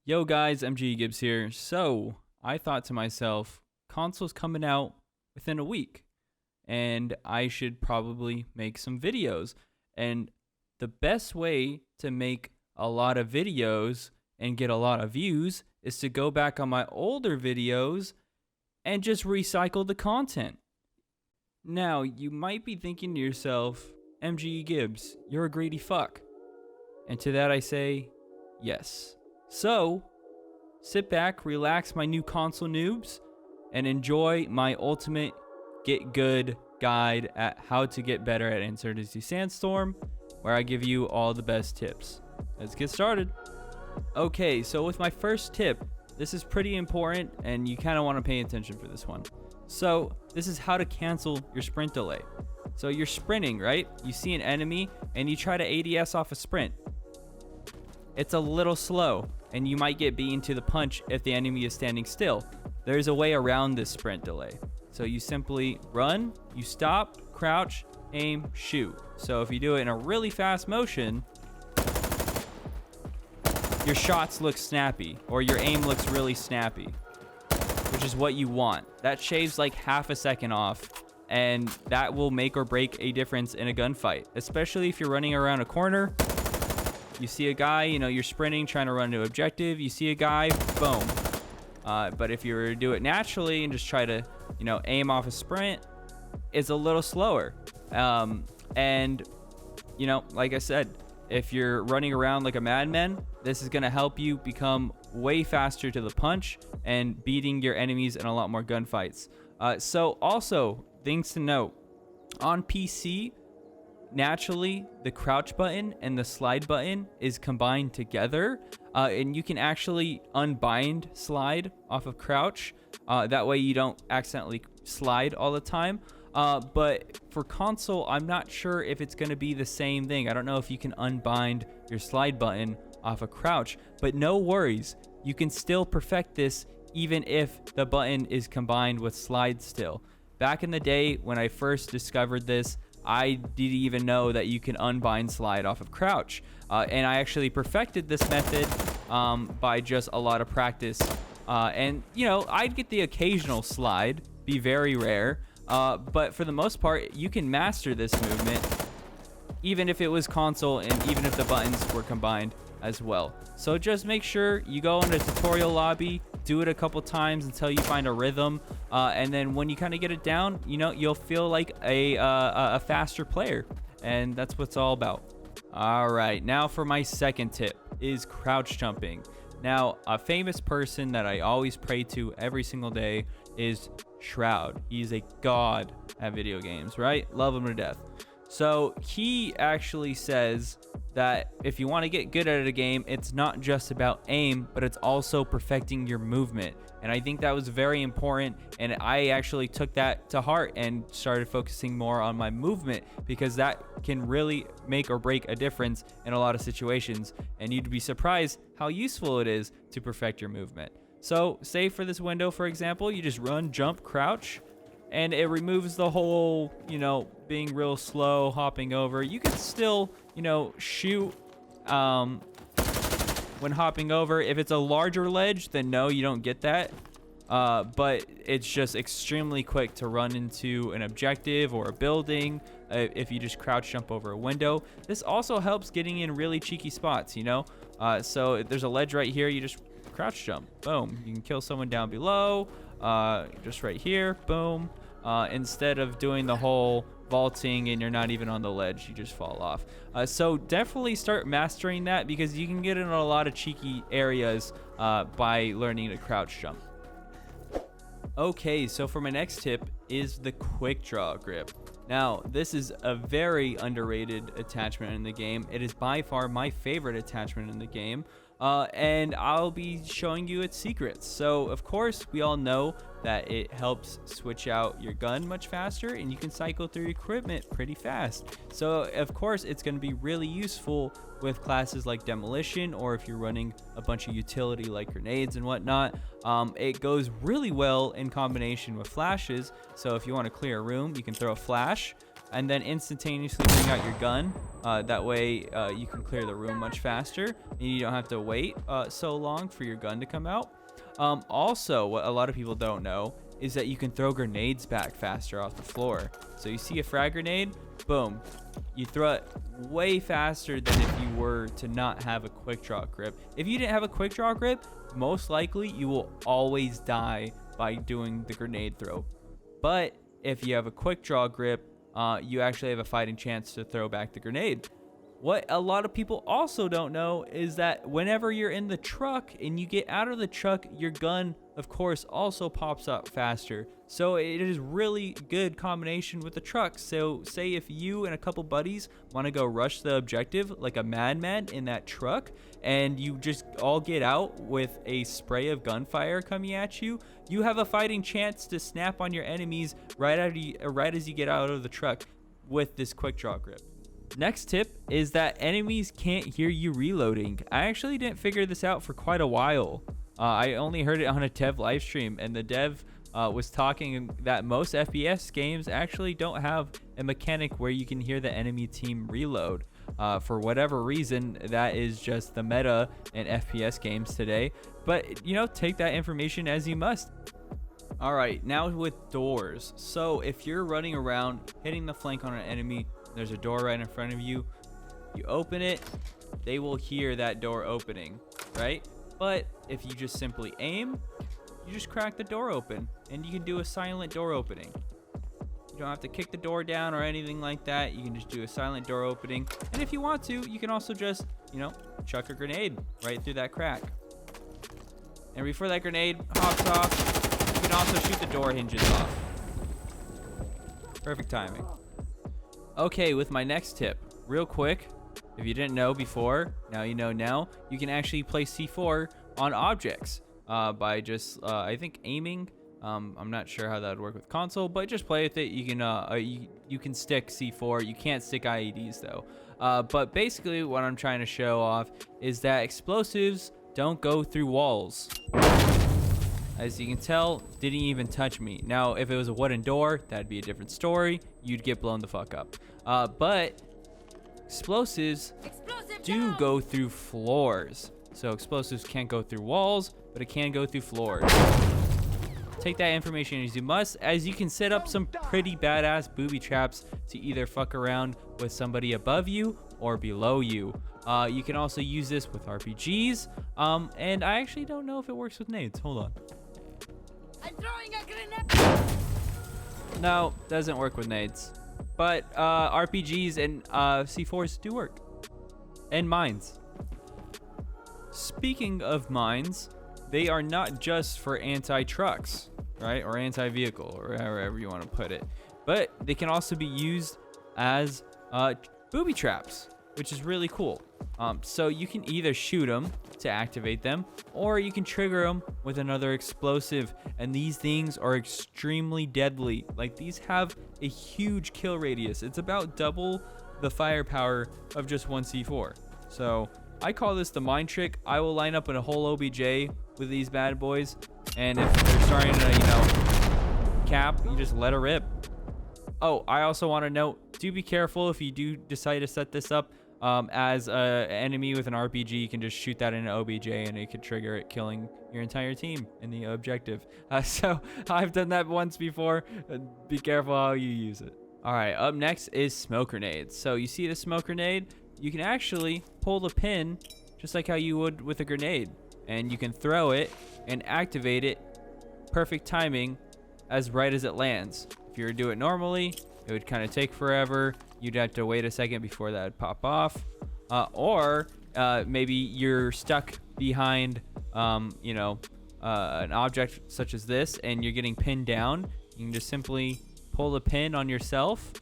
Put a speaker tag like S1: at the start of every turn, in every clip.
S1: Yo guys, Gibs here. So I thought to myself, console's coming out within a week and I should probably make some videos. And the best way to make a lot of videos and get a lot of views is to go back on my older videos and just recycle the content. Now, you might be thinking to yourself, MG Gibbs, you're a greedy fuck. And to that I say, yes. So, sit back, relax, my new console noobs, and enjoy my ultimate get good guide at how to get better at Insurgency Sandstorm, where I give you all the best tips. Let's get started. Okay, so with my first tip, this is pretty important and you kind of want to pay attention for this one. So, this is how to cancel your sprint delay. So you're sprinting, right? You see an enemy and you try to ADS off a sprint. It's a little slow and you might get beaten to the punch if the enemy is standing still. There's a way around this sprint delay. So you simply run, you stop, crouch, aim, shoot. So if you do it in a really fast motion, your shots look snappy or your aim looks really snappy, which is what you want. That shaves like half a second off, and that will make or break a difference in a gunfight, especially if you're running around a corner. You see a guy, you're sprinting, trying to run to objective. You see a guy, boom. But if you were to do it naturally and just try to, aim off a sprint, it's a little slower. And, like I said, if you're running around like a madman, this is going to help you become way faster to the punch and beating your enemies in a lot more gunfights. So also, things to note. On PC, naturally, the crouch button and the slide button is combined together, and you can actually unbind slide off of crouch. That way you don't accidentally slide all the time. But for console, I'm not sure if it's going to be the same thing. I don't know if you can unbind your slide button off of crouch, but no worries. You can still perfect this even if the button is combined with slide still. Back in the day when I first discovered this, I didn't even know that you can unbind slide off of crouch. And I actually perfected this method by just a lot of practice. And, I'd get the occasional slide, be very rare. But for the most part, you can master this movement, even if it was console and even if the buttons were combined as well. So just make sure you go into tutorial lobby, do it a couple times until you find a rhythm, and then when you kind of get it down, you'll feel like a faster player, and that's what it's all about. All right, now for my second tip is crouch jumping. Now, a famous person that I always pray to every single day is Shroud. He's a god at video games, right? Love him to death. So he actually says that if you want to get good at a game, it's not just about aim, but it's also perfecting your movement. And I think that was very important, and I actually took that to heart and started focusing more on my movement, because that can really make or break a difference in a lot of situations, and you'd be surprised how useful it is to perfect your movement. So say for this window, for example, you just run, jump, crouch, and it removes the whole, being real slow, hopping over. You can still, shoot when hopping over. If it's a larger ledge, then no, you don't get that. But it's just extremely quick to run into an objective or a building if you just crouch jump over a window. This also helps getting in really cheeky spots, So if there's a ledge right here, you just crouch jump, boom. You can kill someone down below, just right here, boom. Instead of doing the whole vaulting and you're not even on the ledge, you just fall off. So definitely start mastering that, because you can get in a lot of cheeky areas by learning to crouch jump. Okay, so for my next tip is the quick draw grip. Now, this is a very underrated attachment in the game. It is by far my favorite attachment in the game. And I'll be showing you its secrets. So of course we all know that it helps switch out your gun much faster, and you can cycle through equipment pretty fast. So of course it's going to be really useful with classes like demolition, or if you're running a bunch of utility like grenades and whatnot. It goes really well in combination with flashes. So if you want to clear a room, you can throw a flash, and then instantaneously bring out your gun. That way you can clear the room much faster, and you don't have to wait so long for your gun to come out. Also, what a lot of people don't know is that you can throw grenades back faster off the floor. So you see a frag grenade, boom, you throw it way faster than if you were to not have a quick draw grip. If you didn't have a quick draw grip, most likely you will always die by doing the grenade throw. But if you have a quick draw grip, you actually have a fighting chance to throw back the grenade. What a lot of people also don't know is that whenever you're in the truck and you get out of the truck, your gun, of course, also pops up faster. So it is really good combination with the truck. So say if you and a couple buddies want to go rush the objective like a madman in that truck, and you just all get out with a spray of gunfire coming at you, you have a fighting chance to snap on your enemies right as you get out of the truck with this quick draw grip. Next tip is that enemies can't hear you reloading. I actually didn't figure this out for quite a while. I only heard it on a dev live stream, and the dev was talking that most FPS games actually don't have a mechanic where you can hear the enemy team reload. For whatever reason, that is just the meta in FPS games today. But, you know, take that information as you must. All right, now with doors. So if you're running around hitting the flank on an enemy, there's a door right in front of you, you open it, they will hear that door opening, right? But if you just simply aim, you just crack the door open, and you can do a silent door opening. You don't have to kick the door down or anything like that. You can just do a silent door opening. And if you want to, you can also just, you know, chuck a grenade right through that crack. And before that grenade hops off, you can also shoot the door hinges off. Perfect timing. Okay, with my next tip, real quick, if you didn't know before, now you know now, you can actually place C4 on objects by just, I think, aiming. I'm not sure how that would work with console, but just play with it. You can you can stick C4. You can't stick IEDs though. But basically what I'm trying to show off is that explosives don't go through walls. As you can tell, didn't even touch me. Now, if it was a wooden door, that'd be a different story. You'd get blown the fuck up. But explosives do go through floors. So explosives can't go through walls, but it can go through floors. Take that information as you must, as you can set up some pretty badass booby traps to either fuck around with somebody above you or below you. You can also use this with RPGs, and I actually don't know if it works with nades. Hold on. I'm throwing a grenade. No, doesn't work with nades. But RPGs and C4s do work. And mines. Speaking of mines, they are not just for anti-trucks, right? Or anti-vehicle, or however you want to put it. But they can also be used as booby traps, which is really cool. So you can either shoot them to activate them, or you can trigger them with another explosive, and these things are extremely deadly. Like, these have a huge kill radius. It's about double the firepower of just one C4. So I call this the mine trick. I will line up in a whole OBJ with these bad boys, and if they're starting to, you know, cap, you just let her rip. Oh, I also want to note, do be careful if you do decide to set this up as an enemy with an RPG. You can just shoot that in an OBJ and it could trigger it, killing your entire team in the objective. So I've done that once before. Be careful how you use it. All right, up next is smoke grenades. So you see the smoke grenade? You can actually pull the pin just like how you would with a grenade, and you can throw it and activate it. Perfect timing, as right as it lands. If you were to do it normally, it would kind of take forever. You'd have to wait a second before that would pop off. Or maybe you're stuck behind, you know, an object such as this, and you're getting pinned down. You can just simply pull the pin on yourself.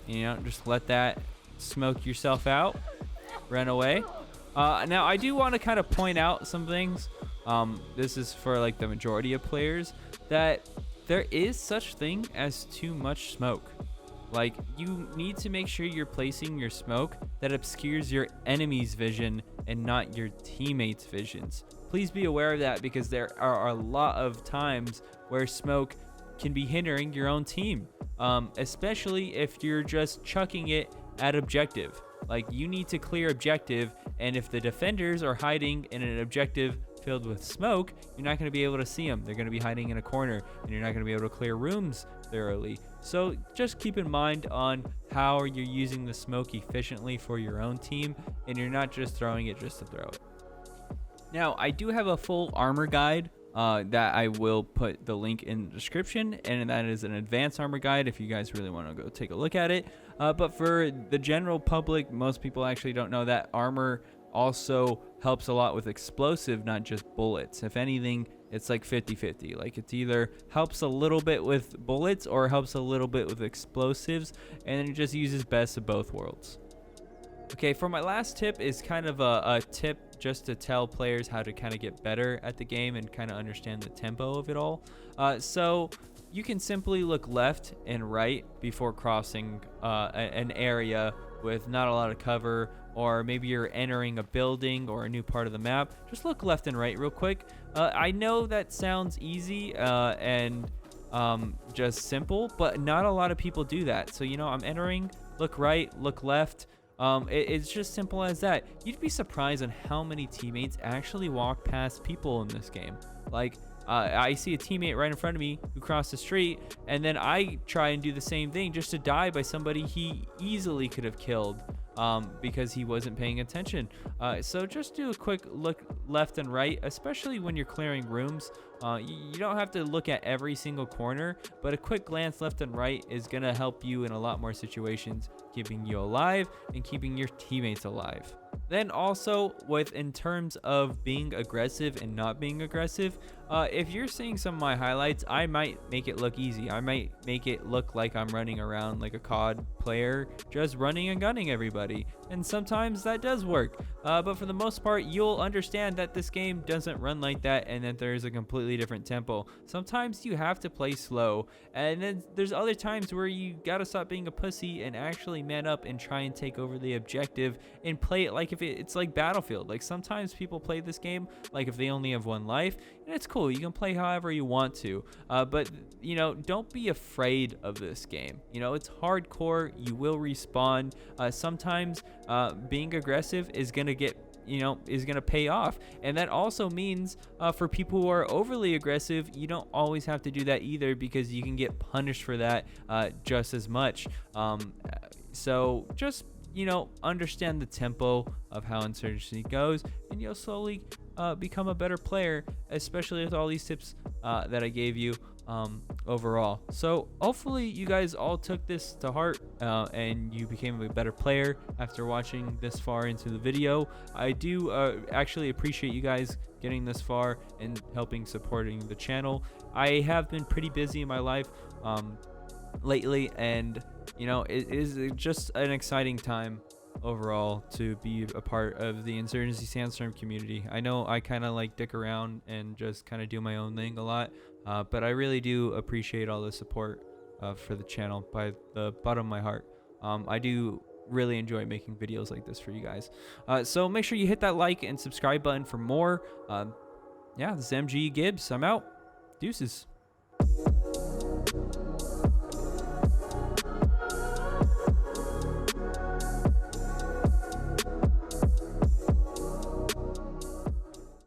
S1: You know, just let that smoke yourself out. Run away. Now, I do want to kind of point out some things. This is for like the majority of players, that there is such thing as too much smoke. Like, you need to make sure you're placing your smoke that obscures your enemy's vision and not your teammates' visions. Please be aware of that, because there are a lot of times where smoke can be hindering your own team, especially if you're just chucking it at objective. Like, you need to clear objective, and if the defenders are hiding in an objective filled with smoke, you're not going to be able to see them. They're going to be hiding in a corner, and you're not going to be able to clear rooms thoroughly. So just keep in mind on how you're using the smoke efficiently for your own team, and you're not just throwing it just to throw it. Now, I do have a full armor guide that I will put the link in the description, and that is an advanced armor guide if you guys really want to go take a look at it. But for the general public, most people actually don't know that armor also helps a lot with explosive, not just bullets. If anything, it's like 50-50. Like, it's either helps a little bit with bullets or helps a little bit with explosives, and it just uses best of both worlds. Okay, for my last tip is kind of a tip just to tell players how to kind of get better at the game and kind of understand the tempo of it all. So you can simply look left and right before crossing an area with not a lot of cover, or maybe you're entering a building or a new part of the map. Just look left and right real quick. I know that sounds easy and just simple, but not a lot of people do that. So, I'm entering, look right, look left. It's just simple as that. You'd be surprised on how many teammates actually walk past people in this game. Like, I see a teammate right in front of me who crossed the street, and then I try and do the same thing just to die by somebody he easily could have killed because he wasn't paying attention. So just do a quick look left and right, especially when you're clearing rooms. You don't have to look at every single corner, but a quick glance left and right is going to help you in a lot more situations, keeping you alive and keeping your teammates alive. Then also, in terms of being aggressive and not being aggressive, if you're seeing some of my highlights, I might make it look easy. I might make it look like I'm running around like a COD player, just running and gunning everybody. And sometimes that does work. But for the most part, you'll understand that this game doesn't run like that, and that there's a completely different tempo. Sometimes you have to play slow, and then there's other times where you gotta stop being a pussy and actually man up and try and take over the objective and play it like if it's like Battlefield. Like, sometimes people play this game like if they only have one life, and it's cool. You can play however you want to, but don't be afraid of this game. It's hardcore. You will respawn. Sometimes being aggressive is gonna pay off, and that also means for people who are overly aggressive, you don't always have to do that either, because you can get punished for that just as much. So just understand the tempo of how Insurgency goes, and you'll slowly become a better player, especially with all these tips that I gave you overall. So hopefully you guys all took this to heart and you became a better player after watching this far into the video. I do actually appreciate you guys getting this far and helping supporting the channel. I have been pretty busy in my life lately, and it is just an exciting time overall to be a part of the Insurgency Sandstorm community. I know I kind of like dick around and just kind of do my own thing a lot, but I really do appreciate all the support for the channel by the bottom of my heart. I do really enjoy making videos like this for you guys. So make sure you hit that like and subscribe button for more. Yeah, this is MG Gibs. I'm out. Deuces.